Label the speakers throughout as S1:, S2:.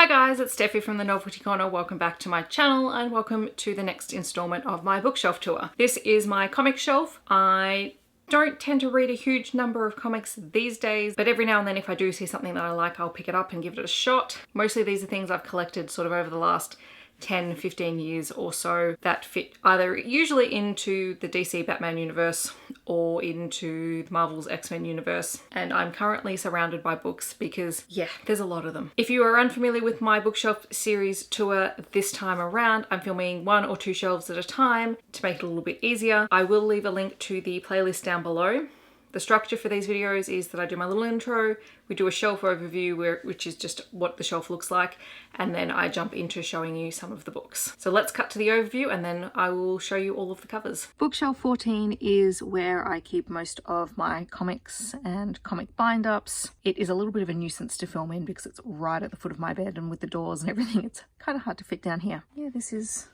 S1: Hi guys, it's Steffi from the Novelty Corner. Welcome back to my channel and welcome to the next installment of my bookshelf tour. This is my comic shelf. I don't tend to read a huge number of comics these days, but every now and then if I do see something that I like, I'll pick it up and give it a shot. Mostly these are things I've collected sort of over the last 10-15 years or so that fit either usually into the DC Batman universe or into Marvel's X-Men universe, and I'm currently surrounded by books because yeah, there's a lot of them. If you are unfamiliar with my bookshelf series tour this time around, I'm filming 1 or 2 shelves at a time to make it a little bit easier. I will leave a link to the playlist down below. The structure for these videos is that I do my little intro, we do a shelf overview which is just what the shelf looks like, and then I jump into showing you some of the books. So let's cut to the overview and then I will show you all of the covers. Bookshelf 14 is where I keep most of my comics and comic bind-ups. It is a little bit of a nuisance to film in because it's right at the foot of my bed, and with the doors and everything it's kind of hard to fit down here. Yeah, this is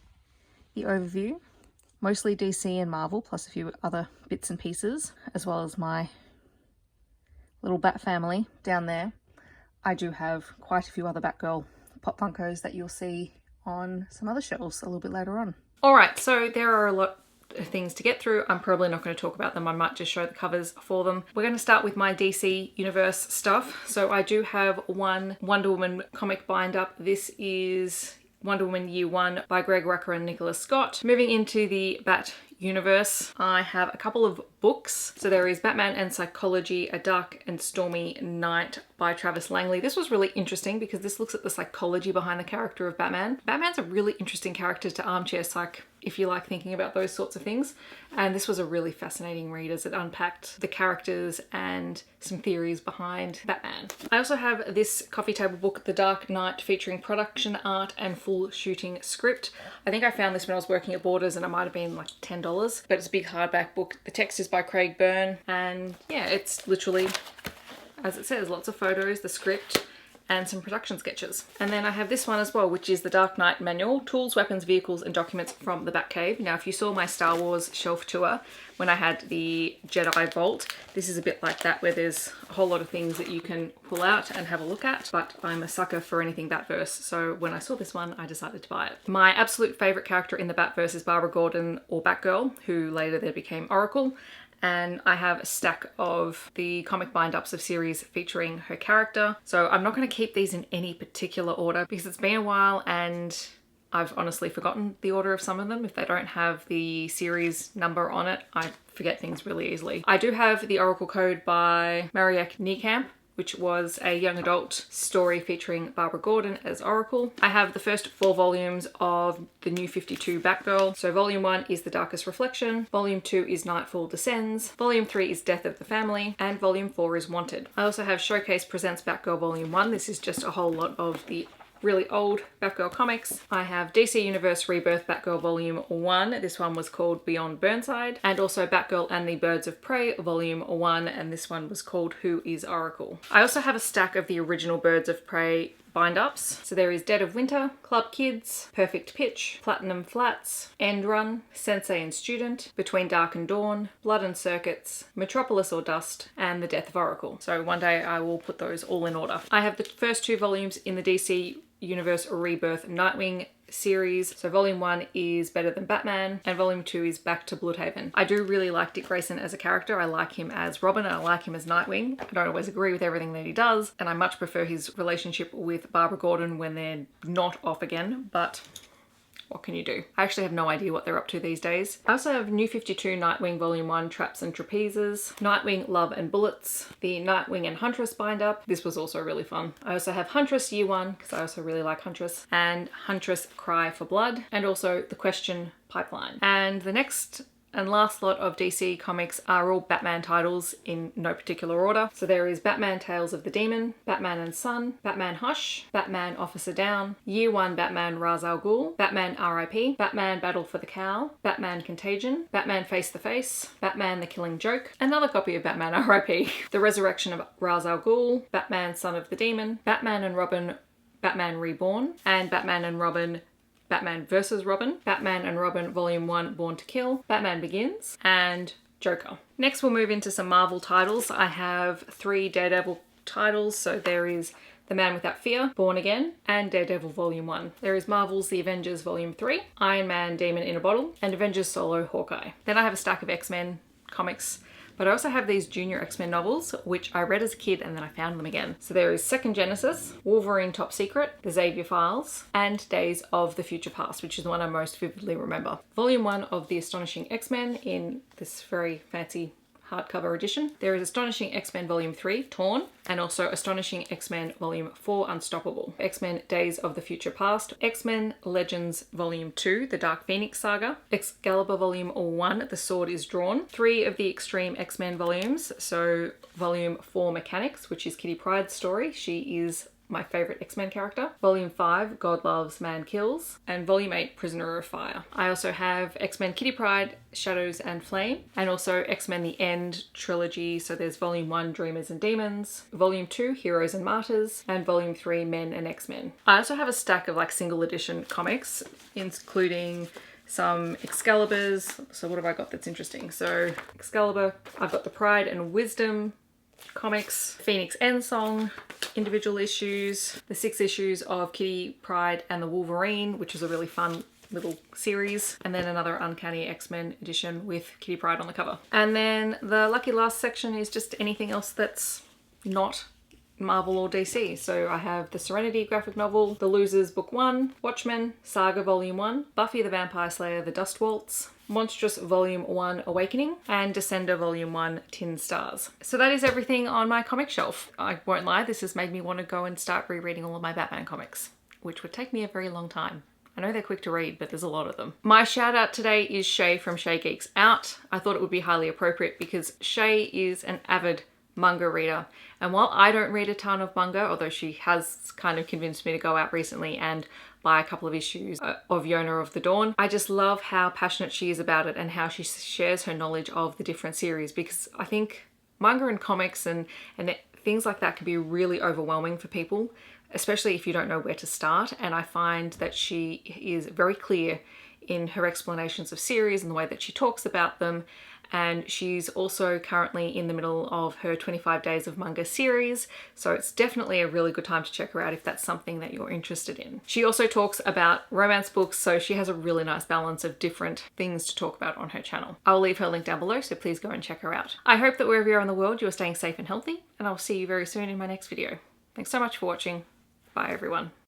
S1: the overview. Mostly DC and Marvel, plus a few other bits and pieces, as well as my little Bat family down there. I do have quite a few other Batgirl Pop Funkos that you'll see on some other shelves a little bit later on. Alright, so there are a lot of things to get through. I'm probably not going to talk about them. I might just show the covers for them. We're going to start with my DC Universe stuff. So I do have one Wonder Woman comic bind-up. This is Wonder Woman Year One by Greg Rucka and Nicholas Scott. Moving into the Bat universe, I have a couple of books. So there is Batman and Psychology, A Dark and Stormy Night by Travis Langley. This was really interesting because this looks at the psychology behind the character of Batman. Batman's a really interesting character to armchair psych if you like thinking about those sorts of things. And this was a really fascinating read as it unpacked the characters and some theories behind Batman. I also have this coffee table book, The Dark Knight, featuring production art and full shooting script. I think I found this when I was working at Borders and it might have been like $10, but it's a big hardback book. The text is by Craig Byrne, and yeah, it's literally, as it says, lots of photos, the script, and some production sketches. And then I have this one as well, which is the Dark Knight Manual, Tools, Weapons, Vehicles, and Documents from the Batcave. Now, if you saw my Star Wars shelf tour when I had the Jedi Vault, this is a bit like that, where there's a whole lot of things that you can pull out and have a look at, but I'm a sucker for anything Batverse, so when I saw this one, I decided to buy it. My absolute favourite character in the Batverse is Barbara Gordon, or Batgirl, who later then became Oracle. And I have a stack of the comic bind-ups of series featuring her character. So I'm not going to keep these in any particular order because it's been a while and I've honestly forgotten the order of some of them. If they don't have the series number on it, I forget things really easily. I do have the Oracle Code by Marieke Niekamp, which was a young adult story featuring Barbara Gordon as Oracle. I have the first 4 volumes of the New 52 Batgirl. So volume 1 is The Darkest Reflection, volume 2 is Nightfall Descends, volume 3 is Death of the Family, and volume 4 is Wanted. I also have Showcase Presents Batgirl volume 1. This is just a whole lot of the really old Batgirl comics. I have DC Universe Rebirth Batgirl Volume 1. This one was called Beyond Burnside. And also Batgirl and the Birds of Prey Volume 1, and this one was called Who is Oracle. I also have a stack of the original Birds of Prey bind-ups. So there is Dead of Winter, Club Kids, Perfect Pitch, Platinum Flats, End Run, Sensei and Student, Between Dark and Dawn, Blood and Circuits, Metropolis or Dust, and The Death of Oracle. So one day I will put those all in order. I have the first 2 volumes in the DC Universe Rebirth Nightwing series. So volume 1 is Better Than Batman and volume 2 is Back to Bloodhaven. I do really like Dick Grayson as a character. I like him as Robin and I like him as Nightwing. I don't always agree with everything that he does, and I much prefer his relationship with Barbara Gordon when they're not off again, but what can you do? I actually have no idea what they're up to these days. I also have New 52 Nightwing Volume 1 Traps and Trapezes, Nightwing Love and Bullets, the Nightwing and Huntress bind-up. This was also really fun. I also have Huntress Year 1 because I also really like Huntress, and Huntress Cry for Blood, and also The Question Pipeline. And the next and last lot of DC comics are all Batman titles in no particular order. So there is Batman Tales of the Demon, Batman and Son, Batman Hush, Batman Officer Down, Year 1 Batman Ra's al Ghul, Batman R.I.P., Batman Battle for the Cowl, Batman Contagion, Batman Face the Face, Batman The Killing Joke, another copy of Batman R.I.P., The Resurrection of Ra's al Ghul, Batman Son of the Demon, Batman and Robin, Batman Reborn, and Batman and Robin Batman vs. Robin, Batman and Robin Volume 1 Born to Kill, Batman Begins, and Joker. Next we'll move into some Marvel titles. I have 3 Daredevil titles. So there is The Man Without Fear, Born Again, and Daredevil Volume 1. There is Marvel's The Avengers Volume 3, Iron Man Demon in a Bottle, and Avengers Solo Hawkeye. Then I have a stack of X-Men comics, but I also have these Junior X-Men novels, which I read as a kid and then I found them again. So there is Second Genesis, Wolverine Top Secret, The Xavier Files, and Days of the Future Past, which is the one I most vividly remember. Volume 1 of The Astonishing X-Men in this very fancy hardcover edition. There is Astonishing X-Men Volume 3, Torn, and also Astonishing X-Men Volume 4, Unstoppable. X-Men Days of the Future Past, X-Men Legends Volume 2, The Dark Phoenix Saga, Excalibur Volume 1, The Sword is Drawn, 3 of the Extreme X-Men volumes, so Volume 4, Mechanics, which is Kitty Pryde's story. She is my favourite X-Men character. Volume 5, God Loves, Man Kills, and Volume 8, Prisoner of Fire. I also have X-Men Kitty Pryde, Shadows and Flame, and also X-Men The End trilogy. So there's Volume 1, Dreamers and Demons, Volume 2, Heroes and Martyrs, and Volume 3, Men and X-Men. I also have a stack of like single edition comics, including some Excaliburs. So what have I got that's interesting? So Excalibur, I've got the Pride and Wisdom comics, Phoenix Endsong individual issues, the 6 issues of Kitty Pryde and the Wolverine, which is a really fun little series, and then another Uncanny X-Men edition with Kitty Pryde on the cover. And then the lucky last section is just anything else that's not Marvel or DC. So I have the Serenity graphic novel, The Losers Book 1, Watchmen, Saga Volume 1, Buffy the Vampire Slayer, The Dust Waltz, Monstrous Volume 1 Awakening, and Descender Volume 1 Tin Stars. So that is everything on my comic shelf. I won't lie, this has made me want to go and start rereading all of my Batman comics, which would take me a very long time. I know they're quick to read, but there's a lot of them. My shout out today is Shay from Shay Geeks Out. I thought it would be highly appropriate because Shay is an avid manga reader, and while I don't read a ton of manga, although she has kind of convinced me to go out recently and buy a couple of issues of Yona of the Dawn, I just love how passionate she is about it and how she shares her knowledge of the different series, because I think manga and comics and things like that can be really overwhelming for people, especially if you don't know where to start. And I find that she is very clear in her explanations of series and the way that she talks about them. And she's also currently in the middle of her 25 Days of Manga series, so it's definitely a really good time to check her out if that's something that you're interested in. She also talks about romance books, so she has a really nice balance of different things to talk about on her channel. I'll leave her link down below, so please go and check her out. I hope that wherever you are in the world, you are staying safe and healthy, and I'll see you very soon in my next video. Thanks so much for watching. Bye everyone.